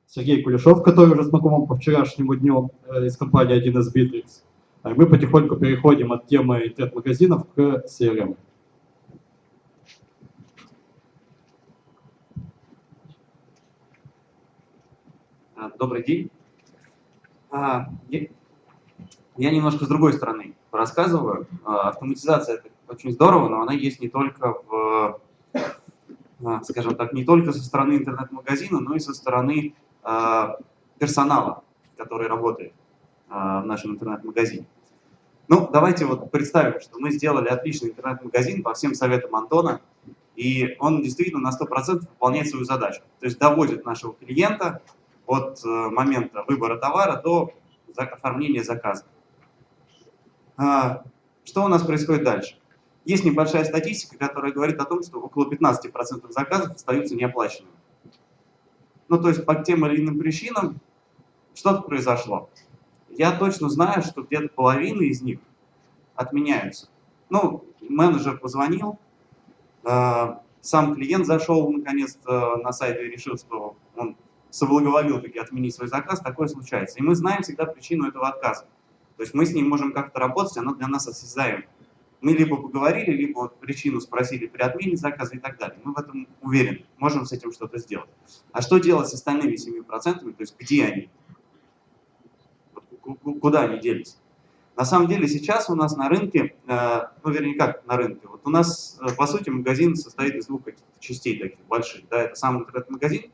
Сергей Кулешов, который уже знаком вам по вчерашнему дню из компании 1С Bittrex. Мы потихоньку переходим от темы интернет-магазинов к CRM. Добрый день. Я немножко с другой стороны рассказываю. Автоматизация — это очень здорово, но она есть не только скажем так, не только со стороны интернет-магазина, но и со стороны персонала, который работает в нашем интернет-магазине. Ну, давайте вот представим, что мы сделали отличный интернет-магазин по всем советам Антона, и он действительно на 100% выполняет свою задачу. То есть доводит нашего клиента от момента выбора товара до оформления заказа. Что у нас происходит дальше? Есть небольшая статистика, которая говорит о том, что около 15% заказов остаются неоплаченными. Ну, то есть по тем или иным причинам что-то произошло. Я точно знаю, что где-то половина из них отменяются. Ну, менеджер позвонил, сам клиент зашел наконец-то на сайт и решил, что он соблаговолил таки отменить свой заказ, такое случается. И мы знаем всегда причину этого отказа. То есть мы с ним можем как-то работать, она для нас осязаема. Мы либо поговорили, либо вот причину спросили при отмене заказа и так далее. Мы в этом уверены, можем с этим что-то сделать. А что делать с остальными 7%, то есть где они? Куда они делись? На самом деле сейчас у нас на рынке, ну вернее как на рынке, вот у нас по сути магазин состоит из двух каких-то частей таких больших. Да, это сам интернет-магазин,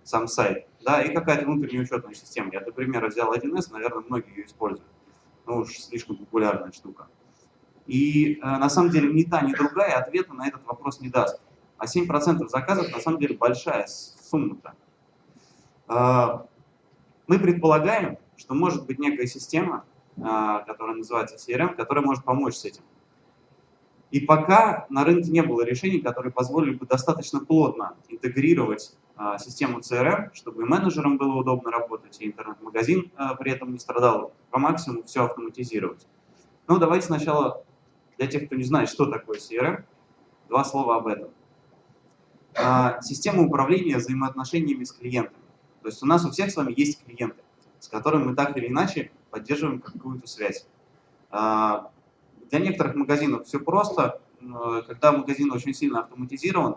сам сайт, да, и какая-то внутренняя учетная система. Я, например, взял 1С, наверное, многие ее используют. Ну уж слишком популярная штука. И на самом деле ни та, ни другая ответа на этот вопрос не даст. А 7% заказов на самом деле большая сумма-то. Мы предполагаем, что может быть некая система, которая называется CRM, которая может помочь с этим. И пока на рынке не было решений, которые позволили бы достаточно плотно интегрировать систему CRM, чтобы и менеджерам было удобно работать, и интернет-магазин при этом не страдал, по максимуму все автоматизировать. Ну, давайте сначала, для тех, кто не знает, что такое CRM, два слова об этом. Система управления взаимоотношениями с клиентами. То есть у нас у всех с вами есть клиенты, с которыми мы так или иначе поддерживаем какую-то связь. Для некоторых магазинов все просто. Когда магазин очень сильно автоматизирован,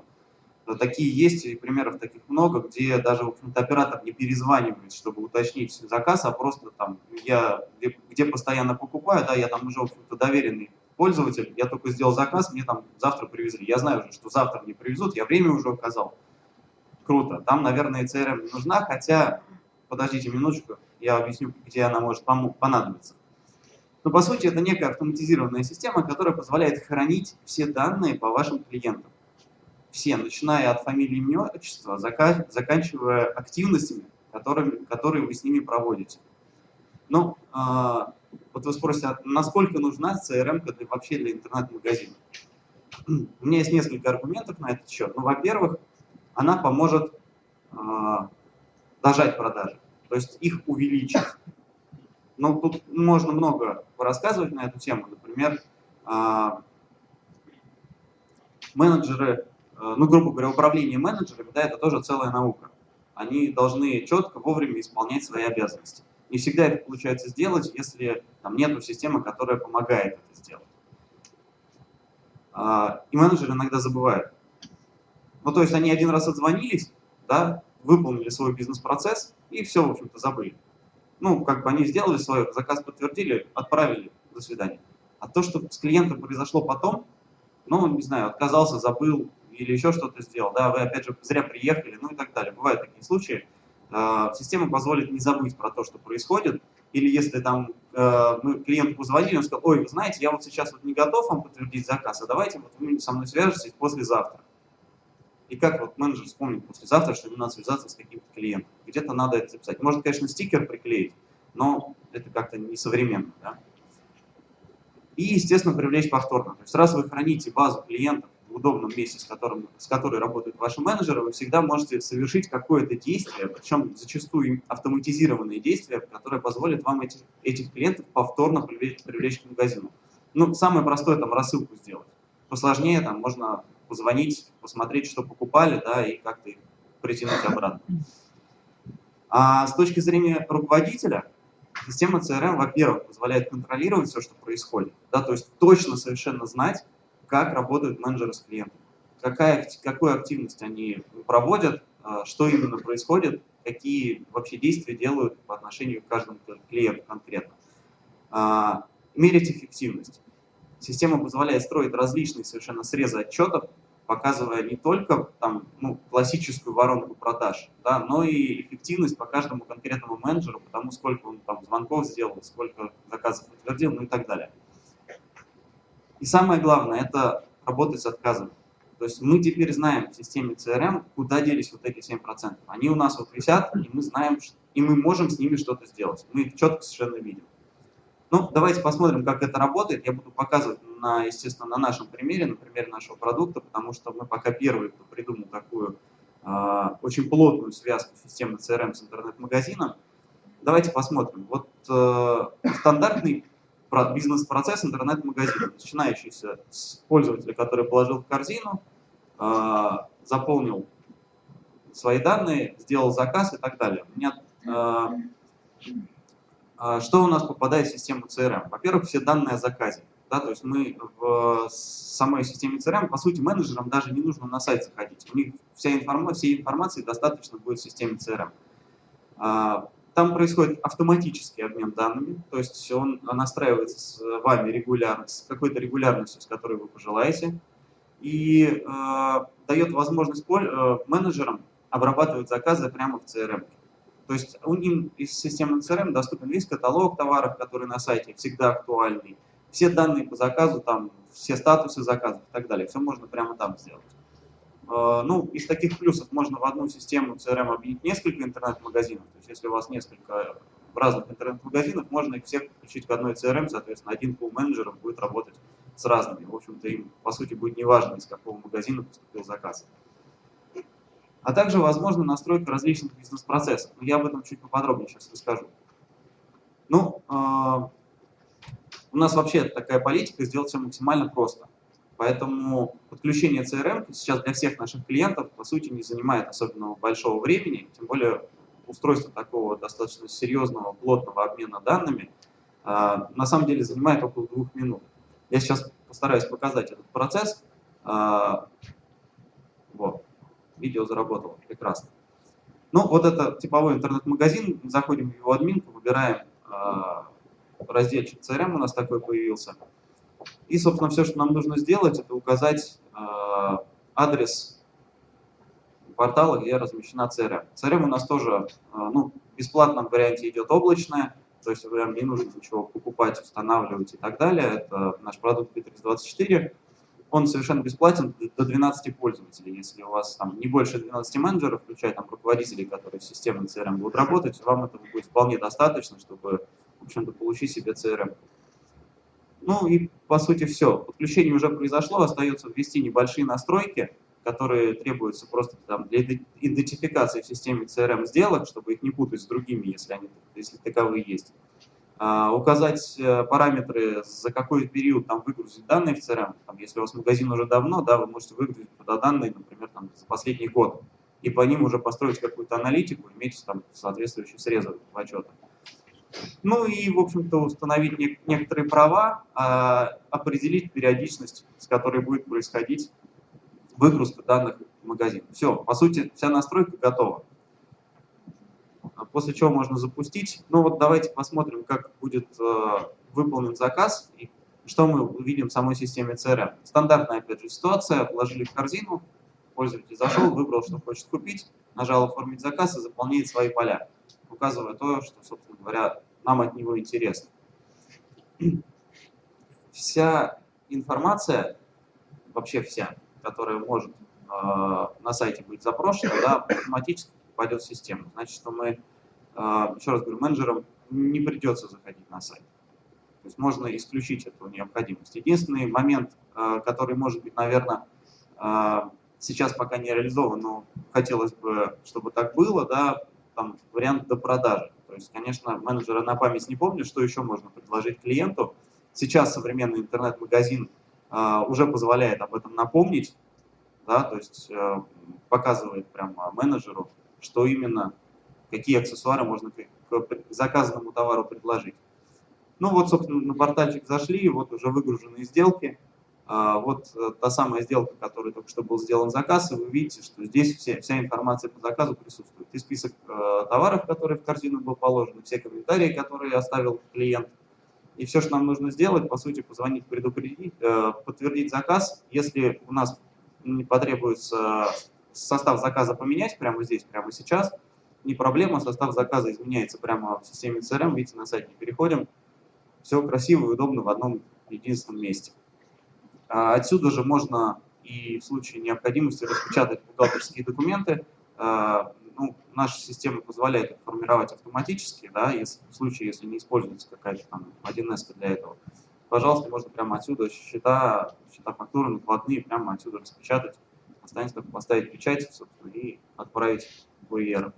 такие есть, и примеров таких много, где даже, в общем-то, оператор не перезванивает, чтобы уточнить заказ, а просто там я где постоянно покупаю, да, я там уже, в общем-то, доверенный пользователь, я только сделал заказ, мне там завтра привезли. Я знаю уже, что завтра мне привезут, я время уже указал. Круто. Там, наверное, CRM не нужна, хотя, подождите минуточку, я объясню, где она может понадобиться. Но, по сути, это некая автоматизированная система, которая позволяет хранить все данные по вашим клиентам. Все, начиная от фамилии, имени, отчества, заканчивая активностями, которые вы с ними проводите. Ну, вот вы спросите, а насколько нужна CRM вообще для интернет-магазина? У меня есть несколько аргументов на этот счет. Ну, во-первых, она поможет дожать продажи, то есть их увеличить. Но тут можно много рассказывать на эту тему. Например, менеджеры, ну, грубо говоря, управление менеджерами, да, это тоже целая наука. Они должны четко, вовремя исполнять свои обязанности. Не всегда это получается сделать, если там нет системы, которая помогает это сделать. И менеджеры иногда забывают. Ну, то есть они один раз отзвонились, да, выполнили свой бизнес-процесс и все, в общем-то, забыли. Ну, как бы они сделали свое, заказ подтвердили, отправили, до свидания. А то, что с клиентом произошло потом, ну, не знаю, отказался, забыл или еще что-то сделал, да, вы опять же зря приехали, ну и так далее. Бывают такие случаи. Система позволит не забыть про то, что происходит. Или если там мы клиенту позвонили, он сказал: ой, вы знаете, я вот сейчас вот не готов вам подтвердить заказ, а давайте вот вы со мной свяжетесь послезавтра. И как вот менеджер вспомнит послезавтра, что ему надо связаться с каким-то клиентом. Где-то надо это записать. Можно, конечно, стикер приклеить, но это как-то несовременно. Да? И, естественно, привлечь повторно. То есть раз вы храните базу клиентов в удобном месте, с которой работают ваши менеджеры, вы всегда можете совершить какое-то действие, причем зачастую автоматизированные действия, которые позволят вам этих клиентов повторно привлечь к магазину. Ну, самое простое, там, рассылку сделать. Посложнее, там, можно позвонить, посмотреть, что покупали, да, и как-то их притянуть обратно. А с точки зрения руководителя, система CRM, во-первых, позволяет контролировать все, что происходит, да, то есть точно совершенно знать, как работают менеджеры с клиентом, какую активность они проводят, что именно происходит, какие вообще действия делают по отношению к каждому клиенту конкретно. Мерить эффективность. Система позволяет строить различные совершенно срезы отчетов, показывая не только там, классическую воронку продаж, да, но и эффективность по каждому конкретному менеджеру, потому сколько он там звонков сделал, сколько заказов утвердил, ну и так далее. И самое главное, это работать с отказами. То есть мы теперь знаем в системе CRM, куда делись вот эти 7%. Они у нас вот висят, и мы знаем, и мы можем с ними что-то сделать. Мы их четко совершенно видим. Ну, давайте посмотрим, как это работает. Я буду показывать, естественно, на нашем примере, на примере нашего продукта, потому что мы пока первые, кто придумал такую очень плотную связку системы CRM с интернет-магазином. Давайте посмотрим. Вот стандартный бизнес-процесс интернет-магазина, начинающийся с пользователя, который положил в корзину, заполнил свои данные, сделал заказ и так далее. Что у нас попадает в систему CRM? Во-первых, все данные о заказе. Да, то есть мы в самой системе CRM, по сути, менеджерам даже не нужно на сайт заходить. У них всей информации достаточно будет в системе CRM. Там происходит автоматический обмен данными, то есть он настраивается с вами регулярно, с какой-то регулярностью, с которой вы пожелаете, и дает возможность менеджерам обрабатывать заказы прямо в CRM. То есть у них из системы CRM доступен весь каталог товаров, который на сайте всегда актуальный, все данные по заказу, там, все статусы заказов и так далее. Все можно прямо там сделать. Ну, из таких плюсов можно в одну систему CRM объединить несколько интернет-магазинов. То есть если у вас несколько разных интернет-магазинов, можно их всех включить в одной CRM, соответственно, один пул менеджеров будет работать с разными. В общем-то, им, по сути, будет неважно, из какого магазина поступил заказ. А также возможна настройка различных бизнес-процессов. Но я об этом чуть поподробнее сейчас расскажу. Ну, у нас вообще такая политика сделать все максимально просто. Поэтому подключение CRM сейчас для всех наших клиентов, по сути, не занимает особенно большого времени. Тем более устройство такого достаточно серьезного, плотного обмена данными на самом деле занимает около 2 минут. Я сейчас постараюсь показать этот процесс. Вот. Видео заработало. Прекрасно. Ну, вот это типовой интернет-магазин. Заходим в его админку, выбираем разделчик CRM, у нас такой появился. И, собственно, все, что нам нужно сделать, это указать адрес портала, где размещена CRM. CRM у нас тоже в бесплатном варианте идет облачная, то есть вам не нужно ничего покупать, устанавливать и так далее. Это наш продукт Bittrex24. Он совершенно бесплатен до 12 пользователей. Если у вас там не больше 12 менеджеров, включая там руководителей, которые в системе CRM будут работать, вам этого будет вполне достаточно, чтобы, в общем-то, получить себе CRM. Ну и по сути все. Подключение уже произошло, остается ввести небольшие настройки, которые требуются просто там, для идентификации в системе CRM сделок, чтобы их не путать с другими, если таковые есть. Указать параметры, за какой период там выгрузить данные в CRM. Там, если у вас магазин уже давно, да, вы можете выгрузить туда данные, например, там, за последний год, и по ним уже построить какую-то аналитику, иметь там соответствующий срез в отчетах. Ну и, в общем-то, установить некоторые права, определить периодичность, с которой будет происходить выгрузка данных в магазин. Все, по сути, вся настройка готова. После чего можно запустить. Ну вот давайте посмотрим, как будет выполнен заказ и что мы увидим в самой системе CRM. Стандартная, опять же, ситуация. Положили в корзину, пользователь зашел, выбрал, что хочет купить, нажал «Оформить заказ» и заполняет свои поля, указывая то, что, собственно говоря, нам от него интересно. Вся информация, вообще вся, которая может на сайте быть запрошена, да, автоматически попадет в систему. Значит, что мы, еще раз говорю, менеджерам не придется заходить на сайт. То есть можно исключить эту необходимость. Единственный момент, который может быть, наверное, сейчас пока не реализован, но хотелось бы, чтобы так было, да, там вариант допродажи. То есть, конечно, менеджеры на память не помнят, что еще можно предложить клиенту. Сейчас современный интернет-магазин уже позволяет об этом напомнить, да, то есть показывает прямо менеджеру, что именно какие аксессуары можно к заказанному товару предложить. Ну вот, собственно, на портальчик зашли, вот уже выгруженные сделки. Вот та самая сделка, которой только что был сделан заказ, и вы видите, что здесь вся информация по заказу присутствует. И список товаров, которые в корзину был положен, все комментарии, которые оставил клиент. И все, что нам нужно сделать, по сути, позвонить, предупредить, подтвердить заказ. Если у нас не потребуется состав заказа поменять прямо здесь, прямо сейчас, не проблема, состав заказа изменяется прямо в системе CRM, видите, на сайт не переходим. Все красиво и удобно в одном единственном месте. Отсюда же можно и в случае необходимости распечатать бухгалтерские документы. Ну, наша система позволяет их формировать автоматически, да, в случае, если не используется какая-то там 1С для этого. Пожалуйста, можно прямо отсюда счета фактуры, накладные, прямо отсюда распечатать. Останется только поставить печать, собственно, и отправить в курьера.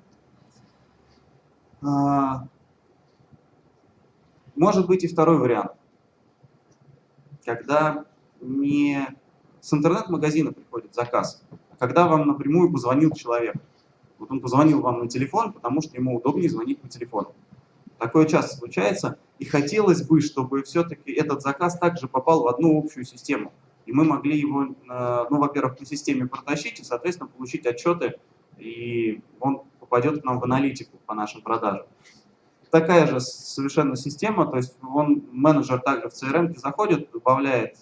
Может быть и второй вариант, когда не с интернет-магазина приходит заказ, а когда вам напрямую позвонил человек. Вот он позвонил вам на телефон, потому что ему удобнее звонить по телефону. Такое часто случается, и хотелось бы, чтобы все-таки этот заказ также попал в одну общую систему. И мы могли его, ну, во-первых, по системе протащить и, соответственно, получить отчеты, и он попадет к нам в аналитику по нашим продажам. Такая же совершенно система, то есть менеджер также в CRM заходит, добавляет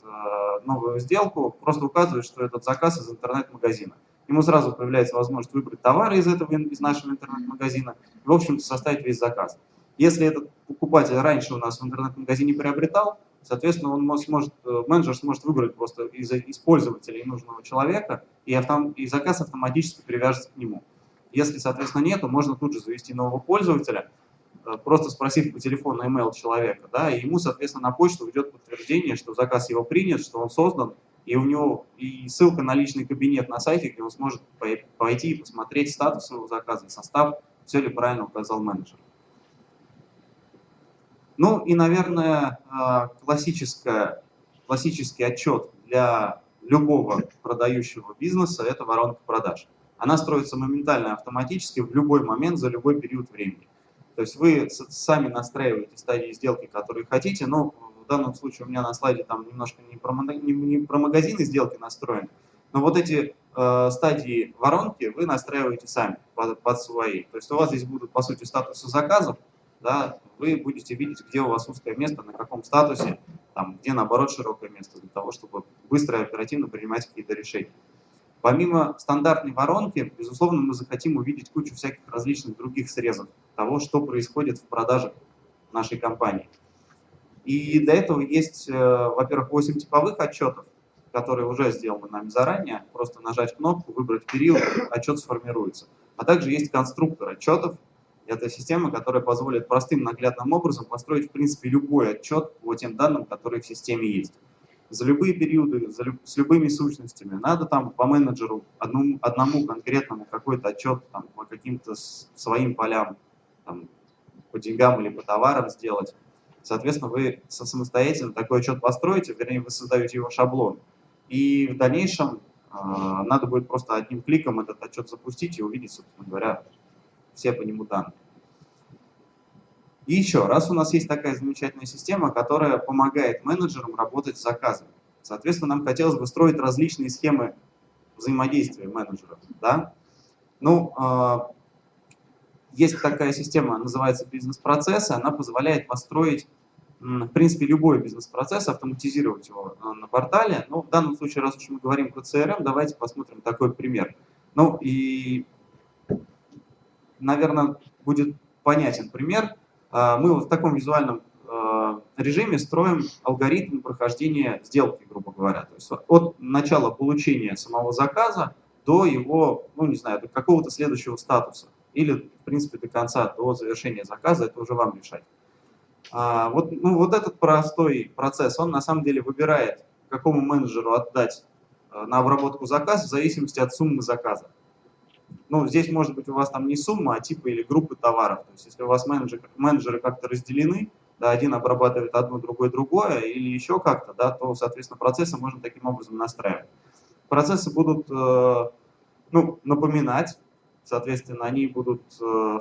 новую сделку, просто указывает, что этот заказ из интернет-магазина. Ему сразу появляется возможность выбрать товары из нашего интернет-магазина и, в общем-то, составить весь заказ. Если этот покупатель раньше у нас в интернет-магазине приобретал, соответственно, менеджер сможет выбрать просто из пользователей нужного человека, и заказ автоматически привяжется к нему. Если, соответственно, нету, можно тут же завести нового пользователя, просто спросив по телефону email человека, да, и ему, соответственно, на почту идет подтверждение, что заказ его принят, что он создан, и у него и ссылка на личный кабинет на сайте, где он сможет пойти и посмотреть статус своего заказа, состав, все ли правильно указал менеджер. Ну и, наверное, классический отчет для любого продающего бизнеса – это воронка продаж. Она строится моментально, автоматически, в любой момент, за любой период времени. То есть вы сами настраиваете стадии сделки, которые хотите, но в данном случае у меня на слайде там немножко не про магазины сделки настроены, но вот эти стадии воронки вы настраиваете сами под свои. То есть у вас здесь будут, по сути, статусы заказов, да, вы будете видеть, где у вас узкое место, на каком статусе, там, где, наоборот, широкое место, для того, чтобы быстро и оперативно принимать какие-то решения. Помимо стандартной воронки, безусловно, мы захотим увидеть кучу всяких различных других срезов того, что происходит в продажах нашей компании. И для этого есть, во-первых, 8 типовых отчетов, которые уже сделаны нами заранее. Просто нажать кнопку, выбрать период, отчет сформируется. А также есть конструктор отчетов. Это система, которая позволит простым наглядным образом построить, в принципе, любой отчет по тем данным, которые в системе есть. За любые периоды, с любыми сущностями. Надо там по менеджеру одному конкретному какой-то отчет там, по каким-то своим полям, там, по деньгам или по товарам сделать. Соответственно, вы самостоятельно такой отчет построите, вернее, вы создаете его шаблон. И в дальнейшем надо будет просто одним кликом этот отчет запустить и увидеть, собственно говоря, все по нему данные. И еще, раз у нас есть такая замечательная система, которая помогает менеджерам работать с заказами, соответственно, нам хотелось бы строить различные схемы взаимодействия менеджеров. Да? Ну, есть такая система, называется бизнес-процессы, она позволяет построить, в принципе, любой бизнес-процесс, автоматизировать его на портале. Но в данном случае, раз уж мы говорим про CRM, давайте посмотрим такой пример. Ну и, наверное, будет понятен пример. Мы в таком визуальном режиме строим алгоритм прохождения сделки, грубо говоря. То есть от начала получения самого заказа до его, ну не знаю, до какого-то следующего статуса. Или, в принципе, до конца, до завершения заказа, это уже вам решать. Вот этот простой процесс, он на самом деле выбирает, какому менеджеру отдать на обработку заказа в зависимости от суммы заказа. Ну, здесь может быть у вас там не сумма, а типа или группы товаров. То есть если у вас менеджеры как-то разделены, да, один обрабатывает одно, другое, другое, или еще как-то, да, то, соответственно, процессы можно таким образом настраивать. Процессы будут напоминать соответственно, они будут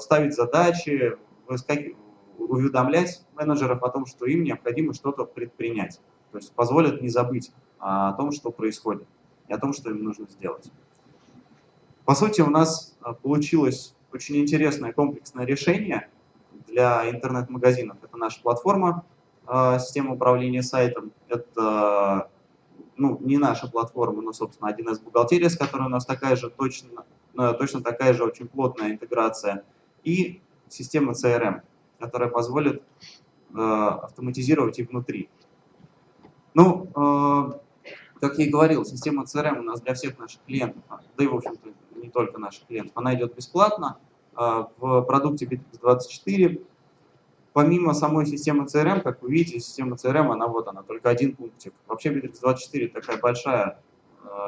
ставить задачи, уведомлять менеджеров о том, что им необходимо что-то предпринять. То есть позволят не забыть о том, что происходит, и о том, что им нужно сделать. По сути, у нас получилось очень интересное комплексное решение для интернет-магазинов. Это наша платформа, система управления сайтом. Это не наша платформа, но, собственно, 1С бухгалтерия, с которой у нас такая же точно такая же очень плотная интеграция. И система CRM, которая позволит автоматизировать их внутри. Как я и говорил, система CRM у нас для всех наших клиентов, да и, в общем-то, не только наших клиентов, она идет бесплатно в продукте Bittrex24. Помимо самой системы CRM, как вы видите, система CRM, она только один пунктик. Вообще Bittrex24 такая большая,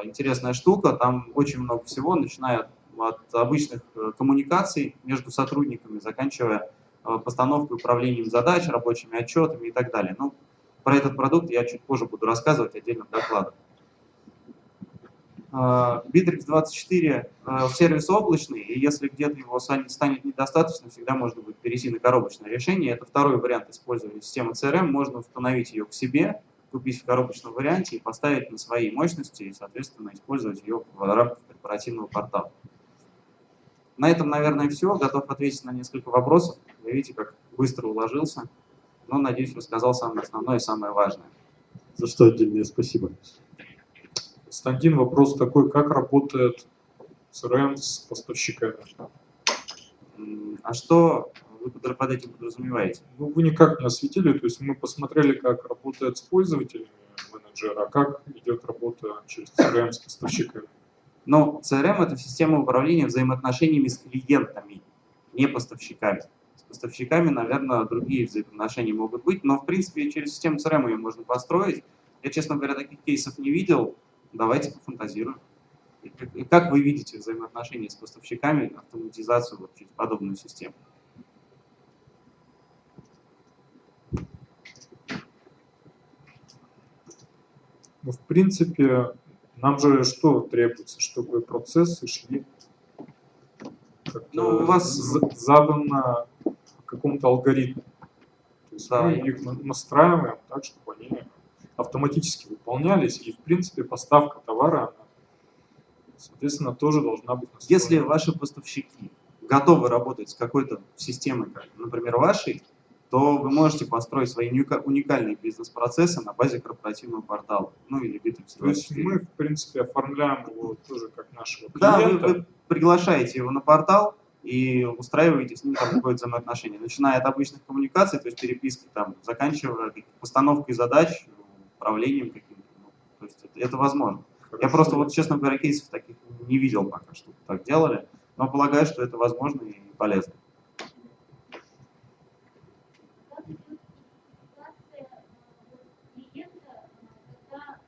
интересная штука, там очень много всего, начиная от обычных коммуникаций между сотрудниками, заканчивая постановкой, управлением задач, рабочими отчетами и так далее. Про этот продукт я чуть позже буду рассказывать отдельно в докладах. Bittrex24 сервис облачный, и если где-то его станет недостаточно, всегда можно будет перейти на коробочное решение. Это второй вариант использования системы CRM. Можно установить ее к себе, купить в коробочном варианте и поставить на свои мощности, и, соответственно, использовать ее в рамках корпоративного портала. На этом, наверное, все. Готов ответить на несколько вопросов. Вы видите, как быстро уложился. Но, надеюсь, рассказал самое основное и самое важное. За что отдельное спасибо. Константин, вопрос такой, как работает CRM с поставщиками? А что вы под этим подразумеваете? Вы никак не осветили, то есть мы посмотрели, как работает с пользователями менеджера, а как идет работа через CRM с поставщиками. CRM – это система управления взаимоотношениями с клиентами, не поставщиками. С поставщиками, наверное, другие взаимоотношения могут быть, но, в принципе, через систему CRM ее можно построить. Я, честно говоря, таких кейсов не видел. Давайте пофантазируем. Как вы видите взаимоотношения с поставщиками, автоматизацию через подобную систему? В принципе, нам же что требуется, чтобы процессы шли у вас задано какому-то алгоритму. То есть да, мы их настраиваем так, чтобы они автоматически выполнялись, и в принципе поставка товара, она, соответственно, тоже должна быть настроена. Если ваши поставщики готовы работать с какой-то системой, как, например, вашей, то вы можете построить свои уникальные бизнес-процессы на базе корпоративного портала, или Bittrex24. То есть мы, в принципе, оформляем его тоже как нашего клиента. Да, вы приглашаете его на портал и устраиваете с ним какое-то взаимоотношение, начиная от обычных коммуникаций, то есть переписки, заканчивая постановкой задач, управлением каким-то. То есть это возможно. Хорошо. Я просто, честно говоря, кейсов таких не видел пока, что так делали, но полагаю, что это возможно и полезно.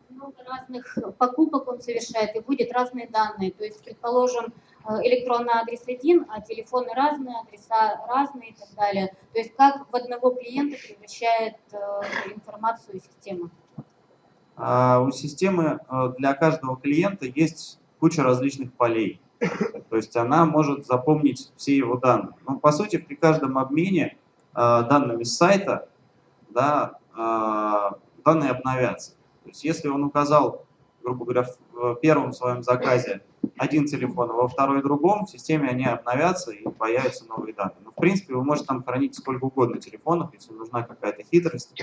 Много разных покупок он совершает и вводит разные данные. То есть, предположим, электронный адрес один, а телефоны разные, адреса разные и так далее. То есть, как в одного клиента превращает информацию система? У системы для каждого клиента есть куча различных полей. То есть она может запомнить все его данные. По сути, при каждом обмене данными с сайта, данные обновятся. То есть если он указал, грубо говоря, в первом своем заказе один телефон, а во второй другом, в системе они обновятся и появятся новые данные. В принципе, вы можете там хранить сколько угодно телефонов, если нужна какая-то хитрость,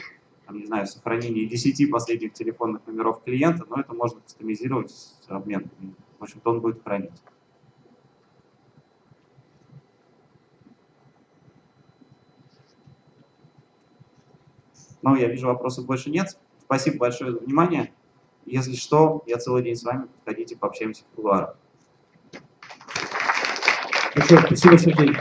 не знаю, сохранение 10 последних телефонных номеров клиента, но это можно кастомизировать с обменом. В общем-то, он будет хранить. Я вижу, вопросов больше нет. Спасибо большое за внимание. Если что, я целый день с вами. Подходите, пообщаемся в кулуарах. Спасибо, Сергей.